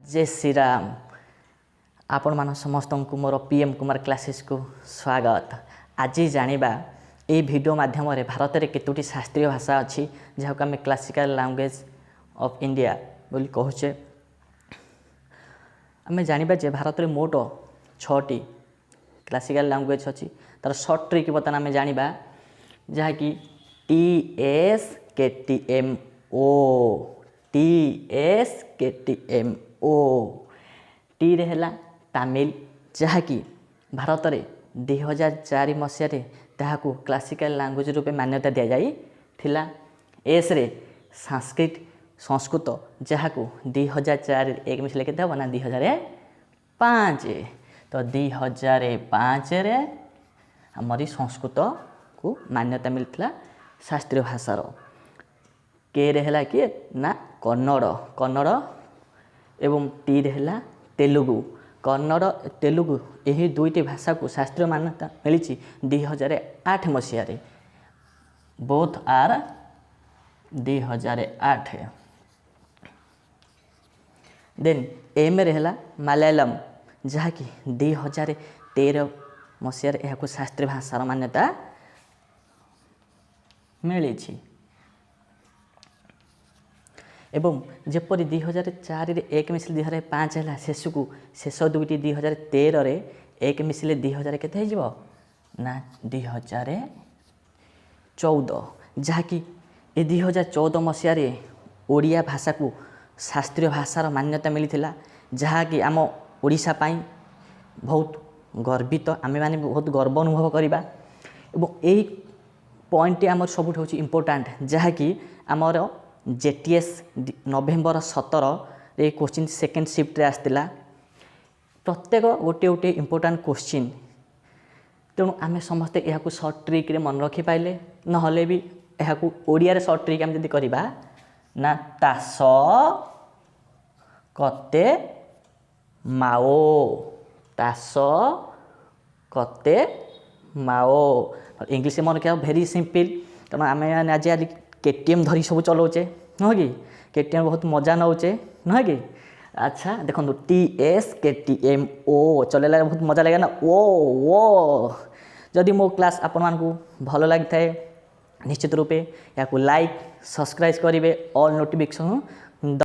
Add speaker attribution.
Speaker 1: जय श्री राम। आपण मान समस्त को मोर पीएम कुमार क्लासेस को स्वागत। आज जानिबा ए वीडियो माध्यम रे भारत रे केतोटी शास्त्रीय भाषा अच्छी जहाँ को आम क्लासिकल लैंग्वेज ऑफ इंडिया बोली कहचे। आम जानिबा जे भारत रे मोट 6टी क्लासिकल लैंग्वेज अच्छी तार सर्ट ट्रिक बर्तमान आम जानिबा जहाँ कि TSKTMO TSKTMO टी रे हैला तमिल जहाँकि भारत में 2004 मसीह ताहाकू क्लासिकल लैंग्वेज रूपे मान्यता दि जाई थिला। एस रे संस्कृत जहाँकू 2004 एक मिसले के देव ना 2005 तो 2005 रे हमारी संस्कृत को मान्यता मिलता शास्त्रीय भाषार। के रे हैला कि ना कन्नड़ एवं टी रे हैला तेलुगु। कन्नड़ तेलुगु यही दुईटी भाषा को शास्त्रीय मान्यता मिली 2008 मसीह। Both are 2008। देन एम रे हैला मलयालम जहाँकि 2013 मसीह यह शास्त्रीय भाषार मान्यता मिली। एवं जेपरी 2004 रे एक मिसले 2005 है शेष को शेष दुईटी 2013 रे एक मिसले 2000 केते हो ना 2014 जहाँकि ए 2014 मसीह ओडिया भाषा को शास्त्रीय भाषार मान्यता मिली जहाँकि आम ओडिशा पाई बहुत गर्वित आम मैंने बहुत गर्व अनुभव करवा। एवं यही पॉइंट आम सब इम्पोर्टाट जहाँकि आमर JTS नवेम्बर 17 रे क्वेश्चन सेकेंड शिफ्ट आसला प्रत्येक गोटे गोटे इम्पोर्टाट क्वेश्चन। तेणु आम समस्ते यह सर्ट ट्रिक रे मन रखी पाइले नहले भी यह ओडिया सर्ट ट्रिक आम जदि करवा ना तास कते माओ तास कते माओ। इंग्लिश मन क्या भेरी सिंपल कारण आम आज KTM धरी सब चलाऊे नुह कि KTM बहुत मजा नौचे नुह कि। अच्छा देखो TSKTMO चलेला बहुत मजा लगे ना ओ जदि मो क्लास आपण मानकू भल लगी थाए निश्चित रूपे या लाइक सब्सक्राइब करेंगे ऑल नोटिफिकेशन